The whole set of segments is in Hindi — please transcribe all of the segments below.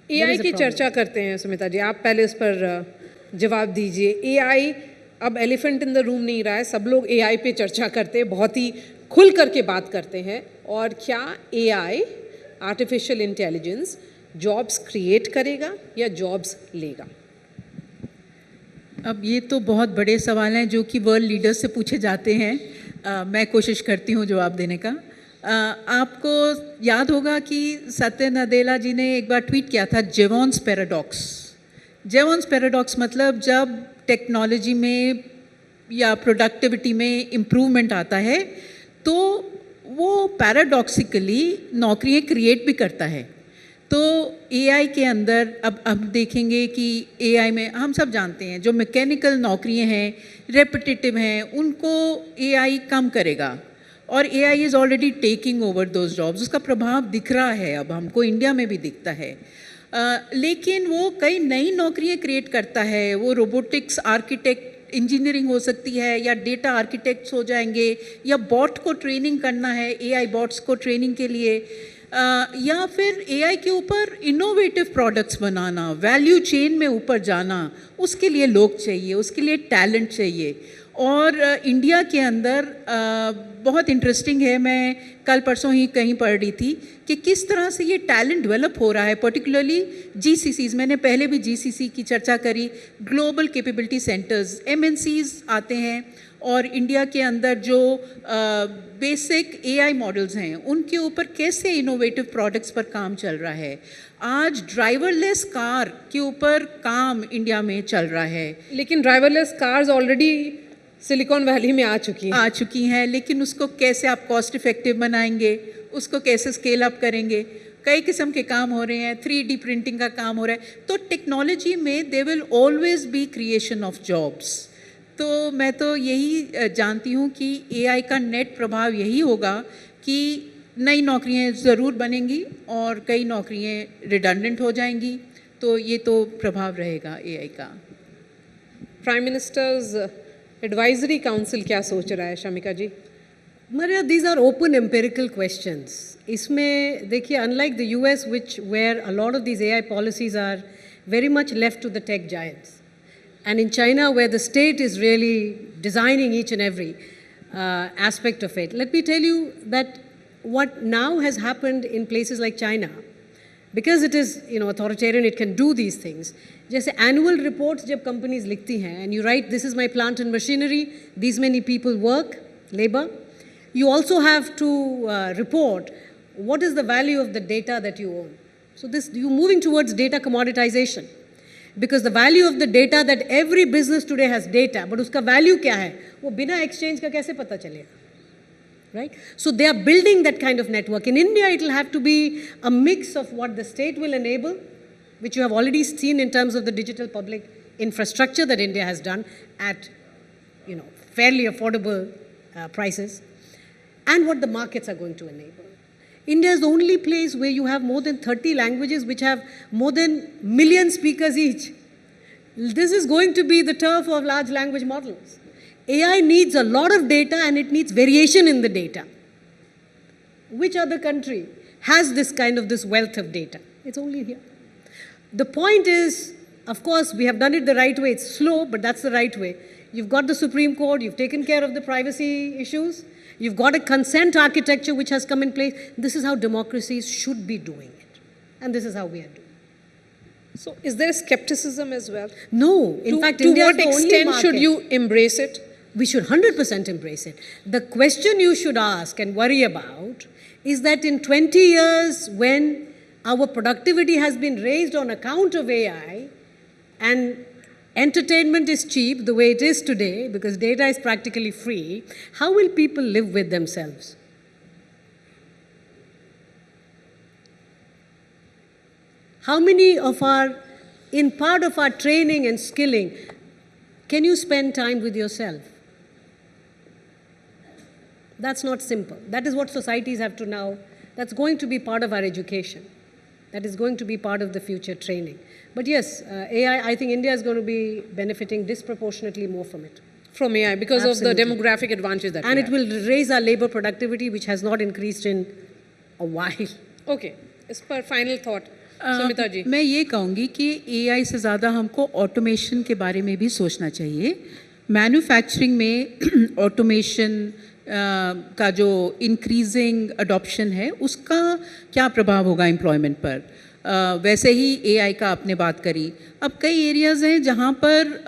एआई की चर्चा करते हैं सुमिता जी, आप पहले उस पर जवाब दीजिए। एआई अब एलिफेंट इन द रूम नहीं रहा है, सब लोग एआई पे चर्चा करते हैं, बहुत ही खुल करके बात करते हैं। और क्या AI, artificial intelligence, jobs create करेगा या जॉब्स लेगा? अब ये तो बहुत बड़े सवाल हैं जो कि वर्ल्ड लीडर्स से पूछे जाते हैं। मैं कोशिश करती हूँ जवाब देने का। आपको याद होगा कि सत्य नदेला जी ने एक बार ट्वीट किया था, जेवॉन्स पैराडॉक्स। जेवॉन्स पैराडॉक्स मतलब जब टेक्नोलॉजी में या प्रोडक्टिविटी में इम्प्रूवमेंट आता है तो वो पैराडॉक्सिकली नौकरियाँ क्रिएट भी करता है। तो एआई के अंदर अब देखेंगे कि एआई में हम सब जानते हैं जो मैकेनिकल नौकरियां हैं, रेपिटेटिव हैं, उनको एआई कम करेगा और AI is already taking over those jobs. उसका प्रभाव दिख रहा है, अब हमको इंडिया में भी दिखता है। लेकिन वो कई नई नौकरियां क्रिएट करता है। वो रोबोटिक्स, आर्किटेक्ट, इंजीनियरिंग हो सकती है, या डेटा आर्किटेक्ट्स हो जाएंगे, या बॉट को ट्रेनिंग करना है, एआई बॉट्स को ट्रेनिंग के लिए, या फिर एआई के ऊपर इनोवेटिव प्रोडक्ट्स बनाना, वैल्यू चेन में ऊपर जाना, उसके लिए लोग चाहिए, उसके लिए टैलेंट चाहिए। और इंडिया के अंदर बहुत इंटरेस्टिंग है, मैं कल परसों ही कहीं पढ़ रही थी कि किस तरह से ये टैलेंट डेवलप हो रहा है, पर्टिकुलरली जीसीसीज। मैंने पहले भी जीसीसी की चर्चा करी, ग्लोबल कैपेबिलिटी सेंटर्स, एमएनसीज आते हैं और इंडिया के अंदर जो बेसिक एआई मॉडल्स हैं उनके ऊपर कैसे इनोवेटिव प्रोडक्ट्स पर काम चल रहा है। आज ड्राइवरलेस कार के ऊपर काम इंडिया में चल रहा है। लेकिन driverless cars already silicon valley में आ चुकी हैं, लेकिन उसको कैसे आप कॉस्ट इफेक्टिव बनाएंगे, उसको कैसे स्केल अप करेंगे। कई किस्म के काम हो रहे हैं, 3D प्रिंटिंग का काम हो रहा है। तो टेक्नोलॉजी में they will always be creation of jobs. तो मैं तो यही जानती हूँ कि एआई का नेट प्रभाव यही होगा कि नई नौकरियाँ ज़रूर बनेंगी और कई नौकरियाँ रिडंडेंट हो जाएंगी। तो ये तो प्रभाव रहेगा एआई का। प्राइम मिनिस्टर्स एडवाइजरी काउंसिल क्या सोच रहा है, शमिका जी? Maria, these are open empirical questions. इसमें देखिए, unlike the US, where a lot of these AI policies are very much left to the tech giants, and in China, where the state is really designing each and every aspect of it. Let me tell you that what now has happened in places like China, because it is authoritarian, it can do these things. जैसे annual reports जब companies लिखती हैं, and you write, this is my plant and machinery, these many people work, labor. You also have to report what is the value of the data that you own. So you're moving towards data commoditization. Because the value of the data, that every business today has data, but उसका value क्या है, वो बिना exchange का कैसे पता चलेगा? Right? So they are building that kind of network. In India, it will have to be a mix of what the state will enable, which you have already seen in terms of the digital public infrastructure that India has done at fairly affordable prices, and what the markets are going to enable. India is the only place where you have more than 30 languages which have more than million speakers each. This is going to be the turf of large language models. AI needs a lot of data and it needs variation in the data. Which other country has this wealth of data? It's only here. The point is, of course, we have done it the right way. It's slow, but that's the right way. You've got the Supreme Court, you've taken care of the privacy issues, you've got a consent architecture which has come in place. This is how democracies should be doing it. And this is how we are doing it. So is there skepticism as well? No. In fact, to what extent should you embrace it? We should 100% embrace it. The question you should ask and worry about is that in 20 years, when our productivity has been raised on account of AI and entertainment is cheap the way it is today because data is practically free, how will people live with themselves? How many of in part of our training and skilling, can you spend time with yourself? That's not simple. That is what societies have to now, that's going to be part of our education. That is going to be part of the future training. But yes, AI, I think India is going to be benefiting disproportionately more from it. From AI, because Absolutely. Of the demographic advantage that and it will raise our labor productivity, which has not increased in a while. Okay. As per final thought, Sumita जी। मैं ये कहूँगी कि एआई से ज़्यादा हमको ऑटोमेशन के बारे में भी सोचना चाहिए। मैन्युफैक्चरिंग में ऑटोमेशन का जो इंक्रीजिंग अडॉप्शन है उसका क्या प्रभाव होगा एम्प्लॉयमेंट पर। वैसे ही एआई का आपने बात करी, अब कई एरियाज़ हैं जहाँ पर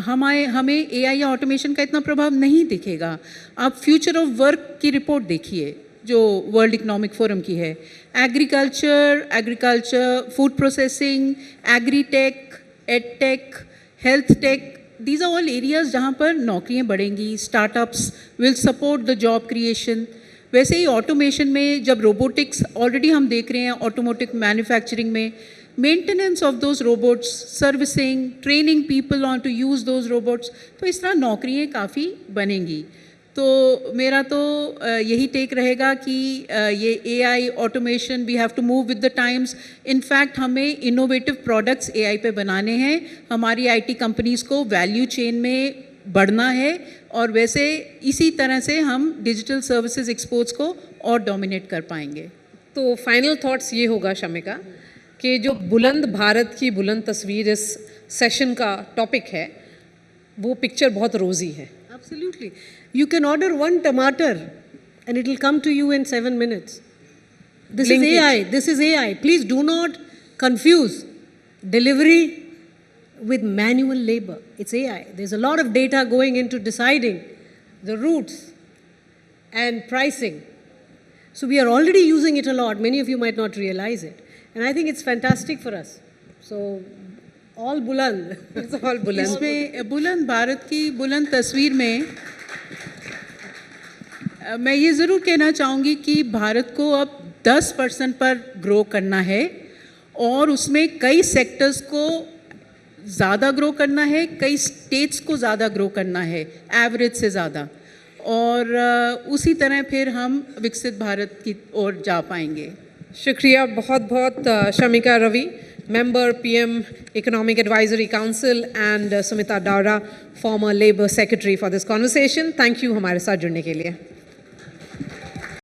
हमें एआई या ऑटोमेशन का इतना प्रभाव नहीं दिखेगा। आप फ्यूचर ऑफ वर्क की रिपोर्ट देखिए जो वर्ल्ड इकोनॉमिक फोरम की है, agriculture, food processing, agritech, edtech, health take, these are all areas जहाँ पर नौकरियाँ बढ़ेंगी, startups will support the job creation. वैसे ही ऑटोमेशन में जब रोबोटिक्स ऑलरेडी हम देख रहे हैं ऑटोमोटिव मैन्युफैक्चरिंग में, maintenance of those robots, servicing, training people on to use those robots, तो इस तरह नौकरियाँ काफ़ी बनेंगी। तो मेरा तो यही टेक रहेगा कि ये AI automation we have to move with the times. In fact हमें इनोवेटिव प्रोडक्ट्स एआई पे बनाने हैं, हमारी आईटी कंपनीज़ को वैल्यू चेन में बढ़ना है, और वैसे इसी तरह से हम डिजिटल सर्विसेज एक्सपोर्ट्स को और डोमिनेट कर पाएंगे। तो फाइनल थॉट्स ये होगा शमिका कि जो बुलंद भारत की बुलंद तस्वीर इस सेशन का टॉपिक है, वो पिक्चर बहुत रोज़ी है। Absolutely. You can order one tomato and it will come to you in 7 minutes. This Blink is AI. This is AI. Please do not confuse delivery with manual labor. It's AI. There's a lot of data going into deciding the routes and pricing. So we are already using it a lot. Many of you might not realize it. And I think it's fantastic for us. So all buland. It's all बुलंद। इसमें बुलंद भारत की बुलंद तस्वीर में मैं ये ज़रूर कहना चाहूँगी कि भारत को अब 10% पर ग्रो करना है, और उसमें कई सेक्टर्स को ज़्यादा ग्रो करना है, कई स्टेट्स को ज़्यादा ग्रो करना है, एवरेज से ज़्यादा, और उसी तरह फिर हम विकसित भारत की ओर जा पाएंगे। शुक्रिया बहुत बहुत Shamika Ravi, member PM Economic Advisory Council, and Sumita Daura, former Labour Secretary, for this conversation. Thank you हमारे साथ जुड़ने के लिए।